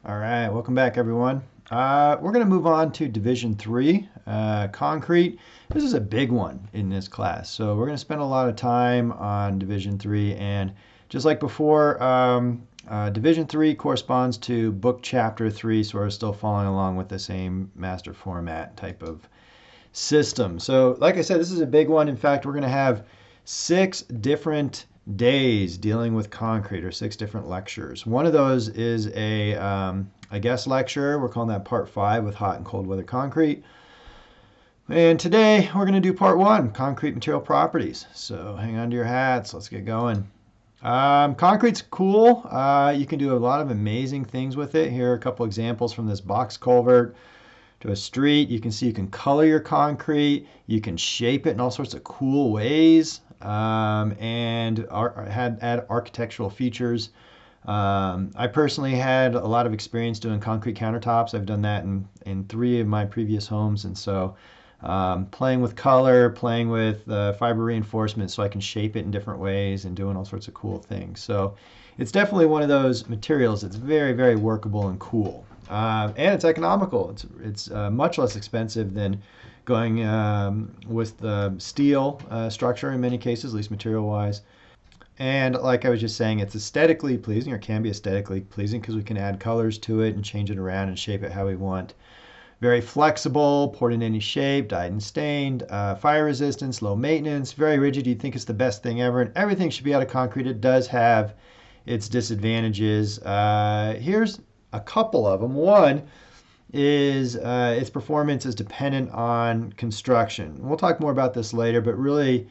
All right, welcome back, everyone. We're going to move on to Division 3, concrete. This is a big one in this class, so we're going to spend a lot of time on Division 3. And just like before, Division 3 corresponds to Book Chapter 3, so we're still following along with the same master format type of system. So, like I said, this is a big one. In fact, we're going to have 6 different days dealing with concrete, or 6 different lectures. One of those is a guest lecture. We're calling that Part 5 with hot and cold weather concrete. And today we're going to do Part 1, concrete material properties. So hang on to your hats. Let's get going. Concrete's cool. You can do a lot of amazing things with it. Here are a couple examples from this box culvert to a street. You can see you can color your concrete. You can shape it in all sorts of cool ways, and add architectural features. I personally had a lot of experience doing concrete countertops. I've done that in 3 of my previous homes, and so playing with color, playing with fiber reinforcement so I can shape it in different ways and doing all sorts of cool things. So it's definitely one of those materials that's very, very workable and cool. And it's economical. It's much less expensive than going with the steel structure in many cases, at least material-wise. And like I was just saying, it's aesthetically pleasing, or can be aesthetically pleasing, because we can add colors to it and change it around and shape it how we want. Very flexible, poured in any shape, dyed and stained, fire resistance, low maintenance, very rigid. You'd think it's the best thing ever, and everything should be out of concrete. It does have its disadvantages. Here's a couple of them. One is its performance is dependent on construction. We'll talk more about this later, but really,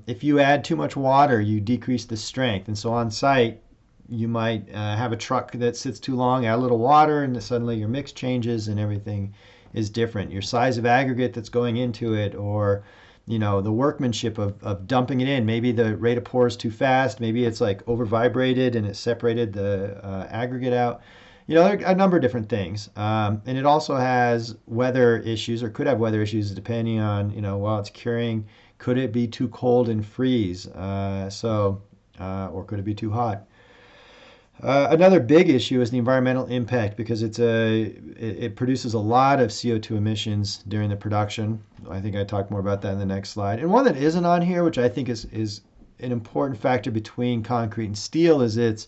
if you add too much water, you decrease the strength. And so on site, you might have a truck that sits too long, add a little water, and suddenly your mix changes and everything is different. Your size of aggregate that's going into it, or the workmanship of dumping it in. Maybe the rate of pour is too fast. Maybe it's like over vibrated and it separated the aggregate out. There are a number of different things. And it also has weather issues, or could have weather issues, depending on, while it's curing, could it be too cold and freeze? Or could it be too hot? Another big issue is the environmental impact, because it produces a lot of CO2 emissions during the production. I think I talk more about that in the next slide. And one that isn't on here, which I think is an important factor between concrete and steel, is its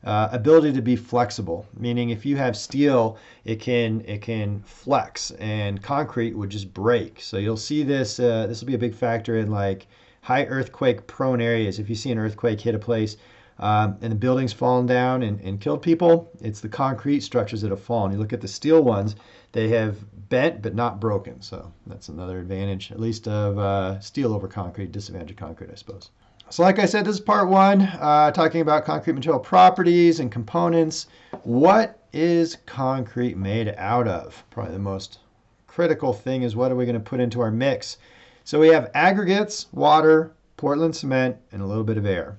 ability to be flexible. Meaning, if you have steel, it can flex, and concrete would just break. So you'll see this. This will be a big factor in like high earthquake prone areas. If you see an earthquake hit a place, and the building's fallen down and killed people, it's the concrete structures that have fallen. You look at the steel ones, they have bent but not broken. So that's another advantage, at least of steel over concrete, disadvantage of concrete, I suppose. So like I said, this is part 1, talking about concrete material properties and components. What is concrete made out of? Probably the most critical thing is, what are we going to put into our mix? So we have aggregates, water, Portland cement, and a little bit of air.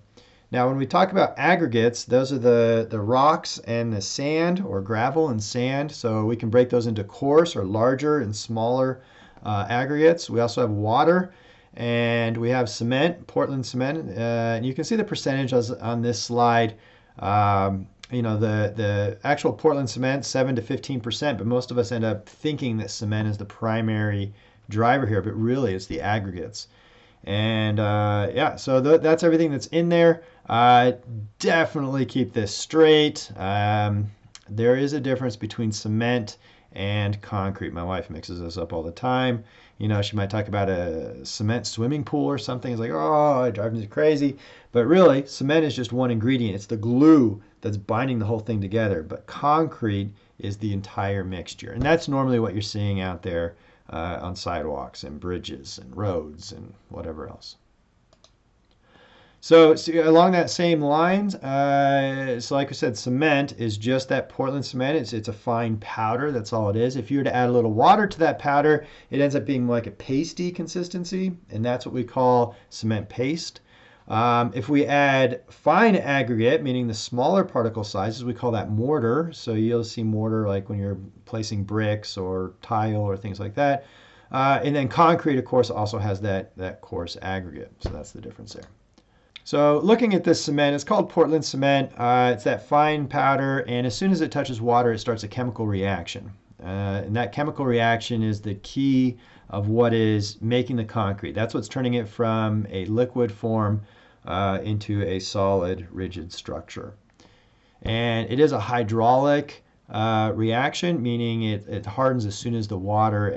Now, when we talk about aggregates, those are the rocks and the sand, or gravel and sand. So we can break those into coarse, or larger and smaller aggregates. We also have water, and we have cement, Portland cement. And you can see the percentages on this slide. The actual Portland cement, 7 to 15%, but most of us end up thinking that cement is the primary driver here, but really it's the aggregates. And so that's everything that's in there. Definitely keep this straight. There is a difference between cement and concrete. My wife mixes this up all the time. She might talk about a cement swimming pool or something. It's like, oh, it drives me crazy. But really, cement is just one ingredient. It's the glue that's binding the whole thing together. But concrete is the entire mixture. And that's normally what you're seeing out there on sidewalks and bridges and roads and whatever else. So along that same lines, so like I said, cement is just that Portland cement. It's a fine powder. That's all it is. If you were to add a little water to that powder, it ends up being like a pasty consistency, and that's what we call cement paste. If we add fine aggregate, meaning the smaller particle sizes, we call that mortar. So you'll see mortar like when you're placing bricks or tile or things like that. And then concrete, of course, also has that coarse aggregate. So that's the difference there. So looking at this cement, it's called Portland cement. It's that fine powder, and as soon as it touches water, it starts a chemical reaction. And that chemical reaction is the key of what is making the concrete. That's what's turning it from a liquid form into a solid, rigid structure. And it is a hydraulic reaction, meaning it hardens as soon as the water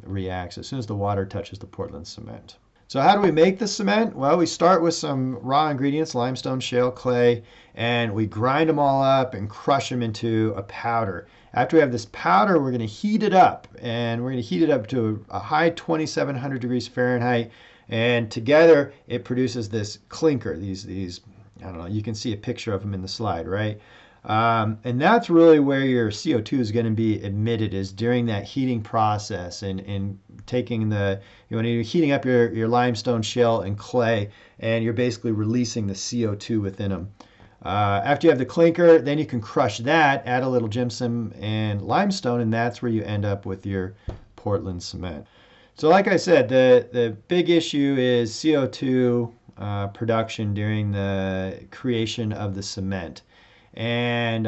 reacts, as soon as the water touches the Portland cement. So how do we make the cement? Well, we start with some raw ingredients, limestone, shale, clay, and we grind them all up and crush them into a powder. After we have this powder, we're going to heat it up, and we're going to heat it up to a high 2,700 degrees Fahrenheit, and together it produces this clinker, these I don't know, you can see a picture of them in the slide, right? And that's really where your CO2 is going to be emitted, is during that heating process and taking when you're heating up your limestone, shale, and clay, and you're basically releasing the CO2 within them. After you have the clinker, then you can crush that, add a little gypsum and limestone, and that's where you end up with your Portland cement. So like I said, the big issue is CO2 production during the creation of the cement. And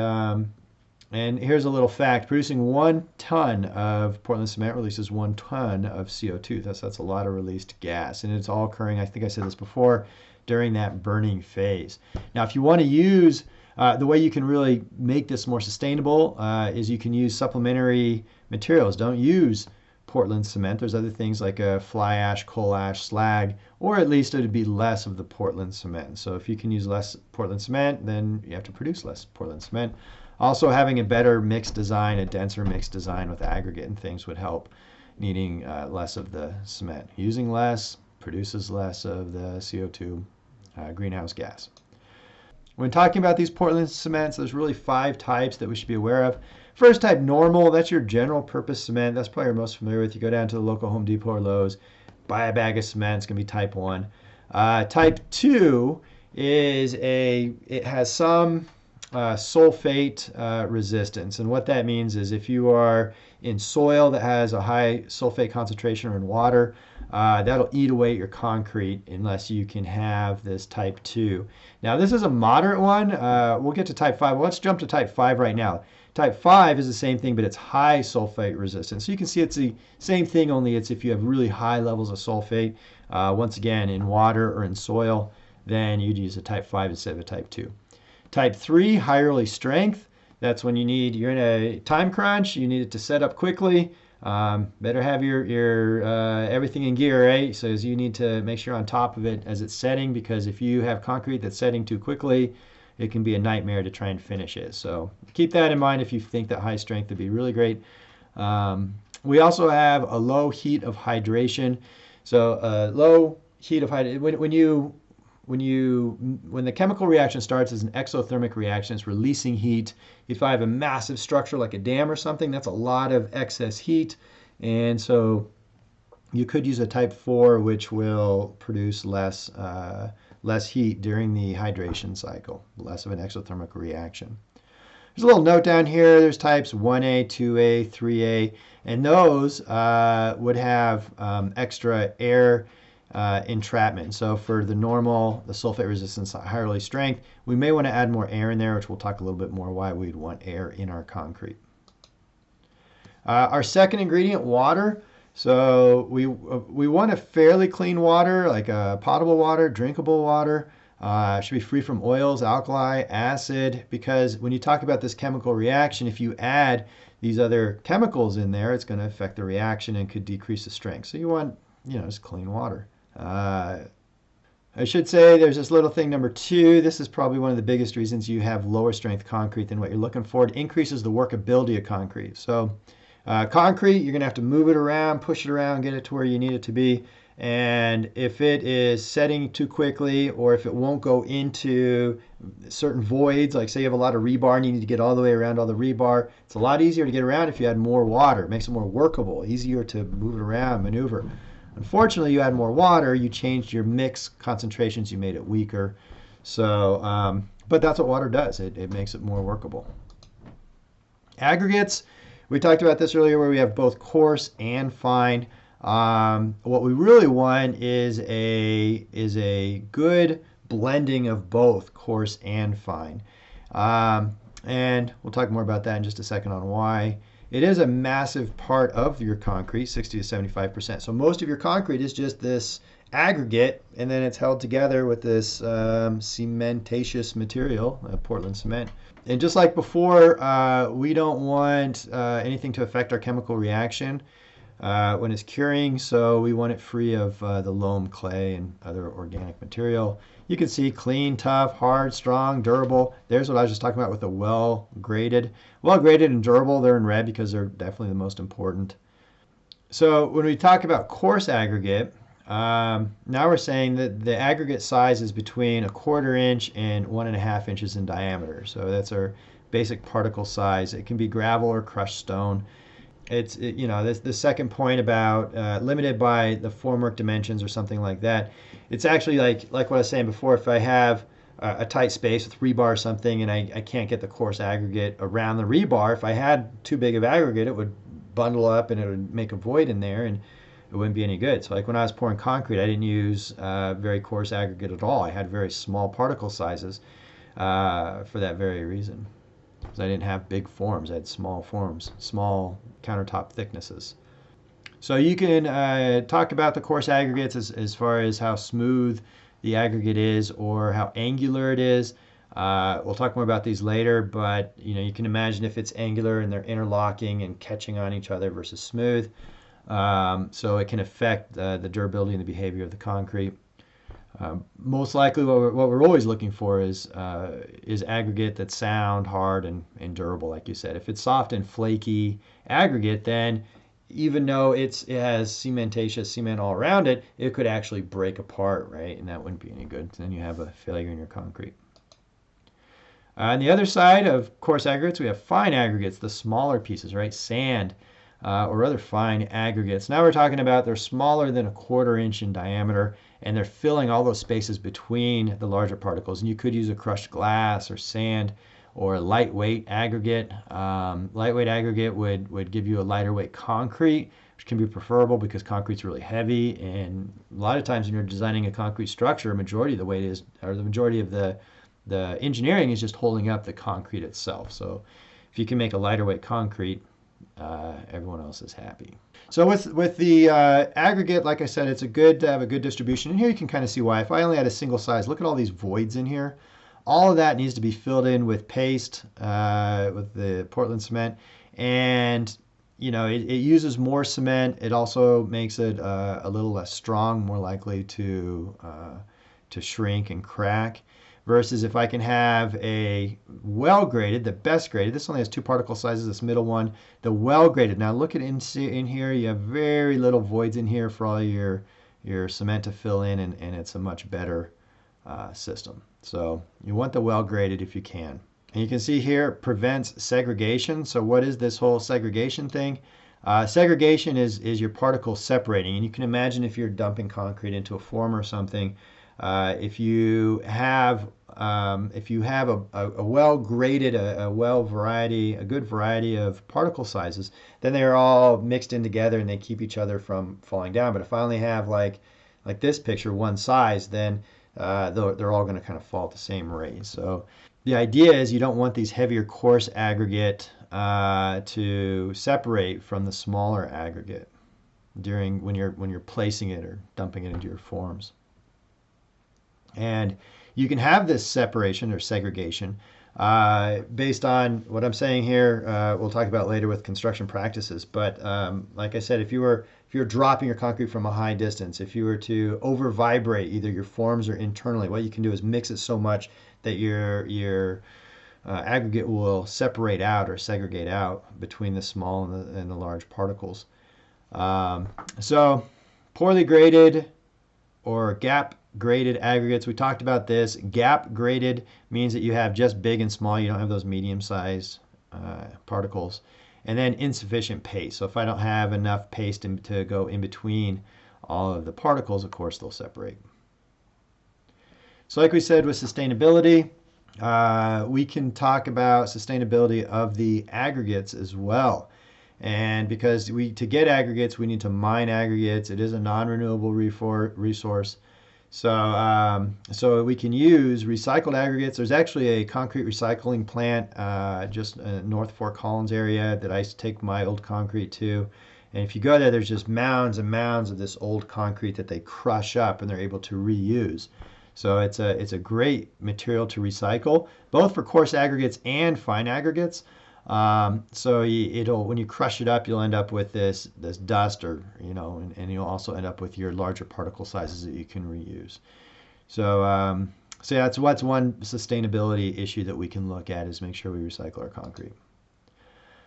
here's a little fact. Producing 1 ton of Portland cement releases 1 ton of CO2. That's a lot of released gas. And it's all occurring, I think I said this before, during that burning phase. Now, if you want to use, the way you can really make this more sustainable is you can use supplementary materials. Don't use Portland cement. There's other things like fly ash, coal ash, slag, or at least it would be less of the Portland cement. So if you can use less Portland cement, then you have to produce less Portland cement. Also, having a better mixed design, a denser mixed design with aggregate and things would help, needing less of the cement. Using less produces less of the CO2 greenhouse gas. When talking about these Portland cements, there's really 5 types that we should be aware of. First type, normal, that's your general purpose cement. That's probably you're most familiar with. You go down to the local Home Depot or Lowe's, buy a bag of cement. It's going to be type 1. Type 2 is it has some sulfate resistance. And what that means is if you are in soil that has a high sulfate concentration or in water, that'll eat away your concrete unless you can have this type 2. Now this is a moderate one. We'll get to type 5. Well, let's jump to type 5 right now. Type 5 is the same thing, but it's high sulfate resistance. So you can see it's the same thing, only it's if you have really high levels of sulfate, once again, in water or in soil, then you'd use a type 5 instead of a type 2. Type 3, high early strength. That's when you're in a time crunch, you need it to set up quickly. Better have your everything in gear, right? So you need to make sure you're on top of it as it's setting, because if you have concrete that's setting too quickly, it can be a nightmare to try and finish it. So keep that in mind if you think that high strength would be really great. We also have a low heat of hydration. So low heat of hydration, when the chemical reaction starts as an exothermic reaction, it's releasing heat. If I have a massive structure like a dam or something, that's a lot of excess heat. And so you could use a type 4, which will produce less heat during the hydration cycle, less of an exothermic reaction. There's a little note down here. There's types 1A, 2A, 3A, and those would have extra air entrapment. So for the normal, the sulfate resistance, high early strength, we may want to add more air in there, which we'll talk a little bit more why we'd want air in our concrete. Our second ingredient, water. So we want a fairly clean water, like potable water, drinkable water. Should be free from oils, alkali, acid, because when you talk about this chemical reaction, if you add these other chemicals in there, it's going to affect the reaction and could decrease the strength. So you want, just clean water. I should say there's this little thing, number 2. This is probably one of the biggest reasons you have lower strength concrete than what you're looking for. It increases the workability of concrete. So concrete, you're going to have to move it around, push it around, get it to where you need it to be. And if it is setting too quickly, or if it won't go into certain voids, like say you have a lot of rebar and you need to get all the way around all the rebar, it's a lot easier to get around if you add more water. It makes it more workable, easier to move it around, maneuver. Unfortunately, you add more water, you changed your mix concentrations, you made it weaker. So, but that's what water does. It makes it more workable. Aggregates, we talked about this earlier, where we have both coarse and fine. What we really want is a good blending of both coarse and fine. And we'll talk more about that in just a second on why. It is a massive part of your concrete, 60 to 75%. So most of your concrete is just this aggregate, and then it's held together with this cementatious material, Portland cement. And just like before, we don't want anything to affect our chemical reaction when it's curing, so we want it free of the loam, clay, and other organic material. You can see clean, tough, hard, strong, durable. There's what I was just talking about with the well-graded. Well-graded and durable, they're in red because they're definitely the most important. So when we talk about coarse aggregate, now we're saying that the aggregate size is between 1/4 inch and 1.5 inches in diameter. So that's our basic particle size. It can be gravel or crushed stone. You know, the second point about limited by the formwork dimensions or something like that. It's actually like what I was saying before. If I have a tight space with rebar or something, and I can't get the coarse aggregate around the rebar, if I had too big of aggregate, it would bundle up and it would make a void in there, and it wouldn't be any good. So like when I was pouring concrete, I didn't use very coarse aggregate at all. I had very small particle sizes for that very reason. Because I didn't have big forms. I had small forms, small countertop thicknesses. So you can talk about the coarse aggregates as far as how smooth the aggregate is or how angular it is. We'll talk more about these later, but you know, you can imagine if it's angular and they're interlocking and catching on each other versus smooth. So it can affect the durability and the behavior of the concrete. Most likely what we're always looking for is aggregate that's sound, hard, and durable, like you said. If it's soft and flaky aggregate, then even though it has cementatious cement all around it, it could actually break apart, right? And that wouldn't be any good. Then you have a failure in your concrete. On the other side of coarse aggregates, we have fine aggregates, the smaller pieces, right? Sand or other fine aggregates. Now we're talking about they're smaller than 1/4 inch in diameter, and they're filling all those spaces between the larger particles. And you could use a crushed glass or sand or a lightweight aggregate. Lightweight aggregate would give you a lighter weight concrete, which can be preferable because concrete's really heavy. And a lot of times when you're designing a concrete structure, a majority of the weight is, or the majority of the engineering is just holding up the concrete itself. So if you can make a lighter weight concrete, everyone else is happy. So with the aggregate, like I said, it's good to have a good distribution. And here you can kind of see why. If I only had a single size, look at all these voids in here. All of that needs to be filled in with paste, with the Portland cement. And, you know, it uses more cement. It also makes it a little less strong, more likely to shrink and crack. Versus if I can have a well-graded, the best graded, this only has 2 particle sizes, this middle one, the well-graded. Now look at in here, you have very little voids in here for all your cement to fill in, and it's a much better system. So you want the well-graded if you can. And you can see here, it prevents segregation. So what is this whole segregation thing? Segregation is your particles separating. And you can imagine if you're dumping concrete into a form or something, if you have a well-graded, a good variety of particle sizes, then they're all mixed in together and they keep each other from falling down. But if I only have like this picture, one size, then they're all going to kind of fall at the same rate. So the idea is you don't want these heavier coarse aggregate to separate from the smaller aggregate when you're placing it or dumping it into your forms. And you can have this separation or segregation based on what I'm saying here. We'll talk about later with construction practices. But like I said, if you're dropping your concrete from a high distance, if you were to over vibrate either your forms or internally, what you can do is mix it so much that your aggregate will separate out or segregate out between the small and the large particles. So poorly graded or gap graded aggregates, we talked about this. Gap graded means that you have just big and small. You don't have those medium-sized particles. And then insufficient paste. So if I don't have enough paste to go in between all of the particles, of course, they'll separate. So like we said with sustainability, we can talk about sustainability of the aggregates as well. And because to get aggregates, we need to mine aggregates. It is a non-renewable resource. So we can use recycled aggregates. There's actually a concrete recycling plant just north of Fort Collins area that I used to take my old concrete to. And if you go there, there's just mounds and mounds of this old concrete that they crush up and they're able to reuse. So it's a great material to recycle, both for coarse aggregates and fine aggregates. So it'll when you crush it up, you'll end up with this dust, or and you'll also end up with your larger particle sizes that you can reuse. So yeah, that's one sustainability issue that we can look at, is make sure we recycle our concrete.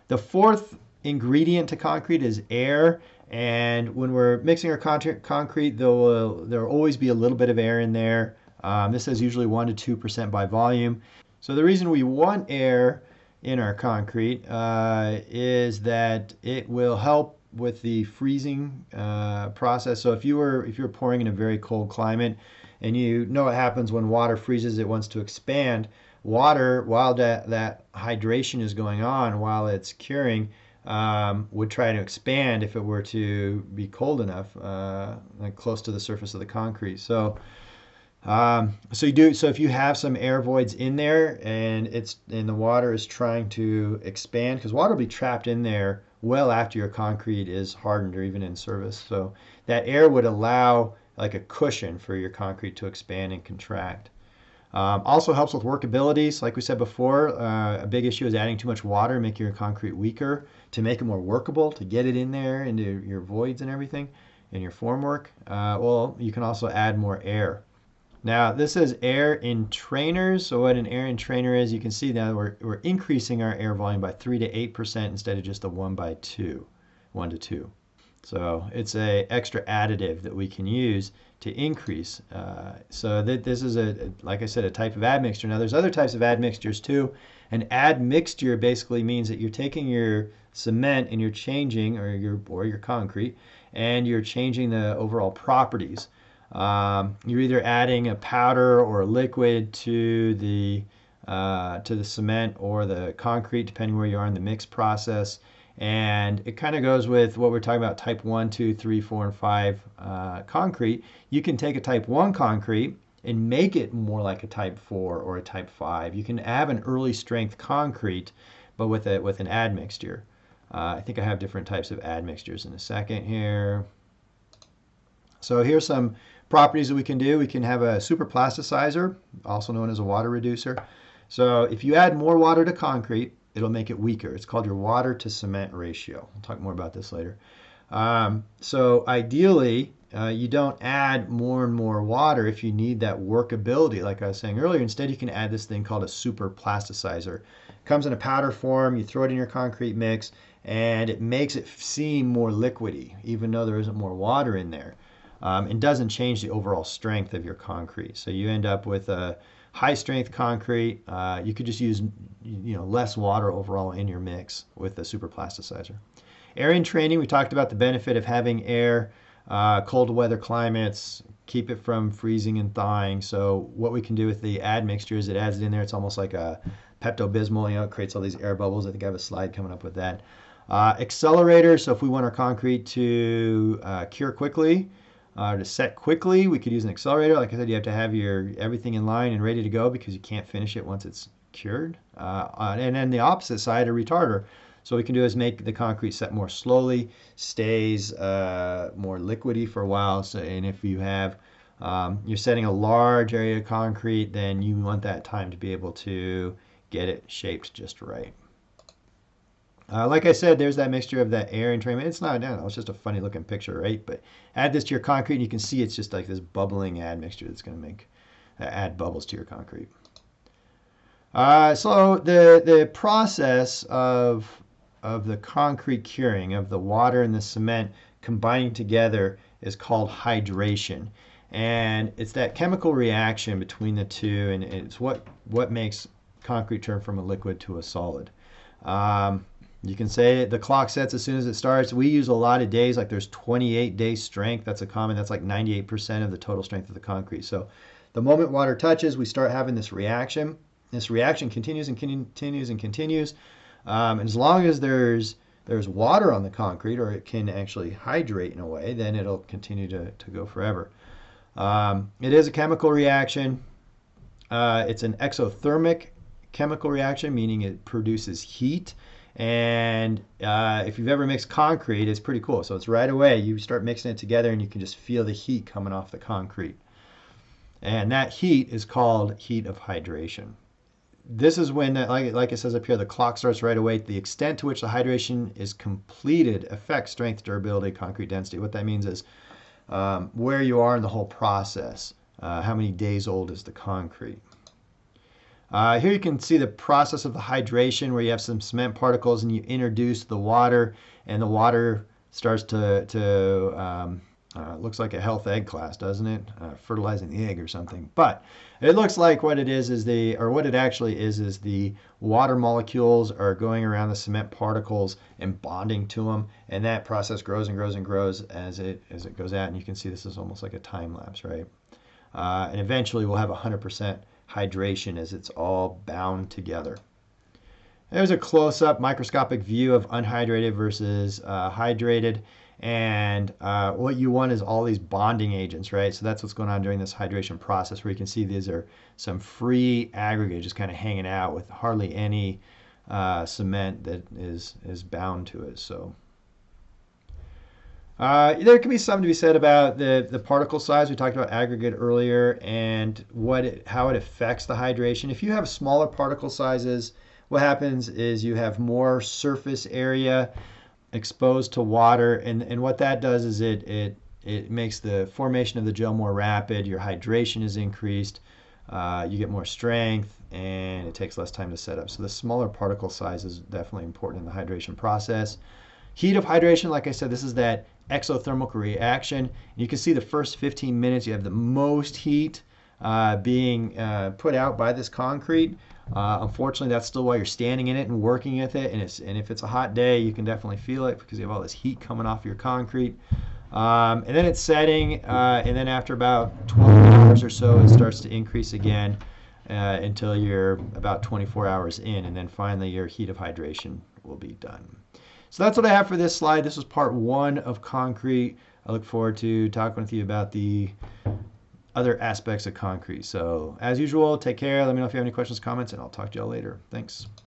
The fourth ingredient to concrete is air. And when we're mixing our concrete, there'll always be a little bit of air in there. This is usually 1 to 2% by volume. So the reason we want air in our concrete is that it will help with the freezing process. So if you're pouring in a very cold climate, and you know what happens when water freezes, it wants to expand. Water, while that hydration is going on, while it's curing, would try to expand if it were to be cold enough, like close to the surface of the concrete. So if you have some air voids in there, and the water is trying to expand, because water will be trapped in there well after your concrete is hardened or even in service. So that air would allow like a cushion for your concrete to expand and contract. Also helps with workability. So like we said before, a big issue is adding too much water, making your concrete weaker. To make it more workable, to get it in there into your voids and everything, in your formwork, well, you can also add more air. Now, this is air entrainers. So what an air entrainer is, you can see now we're increasing our air volume by 3 to 8% instead of just a 1 to 2. So it's a extra additive that we can use to increase. So this is like I said, a type of admixture. Now there's other types of admixtures too. An admixture basically means that you're taking your cement and you're changing, or your concrete, and you're changing the overall properties. You're either adding a powder or a liquid to the cement or the concrete, depending where you are in the mix process. And it kind of goes with what we're talking about, type 1, 2, 3, 4, and 5 concrete. You can take a type 1 concrete and make it more like a type 4 or a type 5. You can have an early strength concrete, but with an admixture. I think I have different types of admixtures in a second here. So here's some properties that we can do. We can have a super plasticizer, also known as a water reducer. So if you add more water to concrete, it'll make it weaker. It's called your water to cement ratio. We'll talk more about this later. So ideally, you don't add more and more water if you need that workability, like I was saying earlier. Instead, you can add this thing called a super plasticizer. It comes in a powder form. You throw it in your concrete mix, and it makes it seem more liquidy, even though there isn't more water in there. It doesn't change the overall strength of your concrete. So you end up with a high strength concrete. You could just use less water overall in your mix with the super plasticizer. Air entraining, we talked about the benefit of having air, cold weather climates, keep it from freezing and thawing. So what we can do with the admixture is it adds it in there. It's almost like a Pepto-Bismol, it creates all these air bubbles. I think I have a slide coming up with that. Accelerator, so if we want our concrete to cure quickly, to set quickly, we could use an accelerator. Like I said, you have to have everything in line and ready to go, because you can't finish it once it's cured. And then the opposite side, a retarder. So what we can do is make the concrete set more slowly, stays more liquidy for a while. So, and if you have, you're setting a large area of concrete, then you want that time to be able to get it shaped just right. Like I said, there's that mixture of that air entrainment. It's not, I don't know, it's just a funny looking picture, right? But add this to your concrete, and you can see it's just like this bubbling admixture that's going to add bubbles to your concrete. So the process of the concrete curing, of the water and the cement combining together, is called hydration. And it's that chemical reaction between the two, and it's what makes concrete turn from a liquid to a solid. You can say the clock sets as soon as it starts. We use a lot of days, like there's 28-day strength. That's that's like 98% of the total strength of the concrete. So the moment water touches, we start having this reaction. This reaction continues and continues and continues. And as long as there's there's water on the concrete, or it can actually hydrate in a way, then it'll continue to go forever. It is a chemical reaction. It's an exothermic chemical reaction, meaning it produces heat. And if you've ever mixed concrete, it's pretty cool. So it's right away, you start mixing it together and you can just feel the heat coming off the concrete. And that heat is called heat of hydration. This is when, like it says up here, the clock starts right away. The extent to which the hydration is completed affects strength, durability, concrete density. What that means is where you are in the whole process. How many days old is the concrete? Here you can see the process of the hydration, where you have some cement particles and you introduce the water, and the water starts to looks like a health egg class, doesn't it? Fertilizing the egg or something. But it looks like what it is what it actually is the water molecules are going around the cement particles and bonding to them, and that process grows and grows and grows as it goes out. And you can see this is almost like a time lapse, right? And eventually we'll have 100% hydration as it's all bound together. There's a close-up microscopic view of unhydrated versus hydrated. And what you want is all these bonding agents, right? So that's what's going on during this hydration process, where you can see these are some free aggregates just kind of hanging out with hardly any cement that is bound to it. So there can be something to be said about the particle size. We talked about aggregate earlier and how it affects the hydration. If you have smaller particle sizes, what happens is you have more surface area exposed to water, and what that does is it makes the formation of the gel more rapid. Your hydration is increased, you get more strength, and it takes less time to set up. So the smaller particle size is definitely important in the hydration process. Heat of hydration, like I said, this is that exothermal reaction. You can see the first 15 minutes you have the most heat being put out by this concrete. Unfortunately, that's still while you're standing in it and working with it, and if it's a hot day, you can definitely feel it because you have all this heat coming off your concrete. And then it's setting, and then after about 12 hours or so, it starts to increase again until you're about 24 hours in, and then finally your heat of hydration will be done. So that's what I have for this slide. This was part 1 of concrete. I look forward to talking with you about the other aspects of concrete. So as usual, take care. Let me know if you have any questions, comments, and I'll talk to y'all later. Thanks.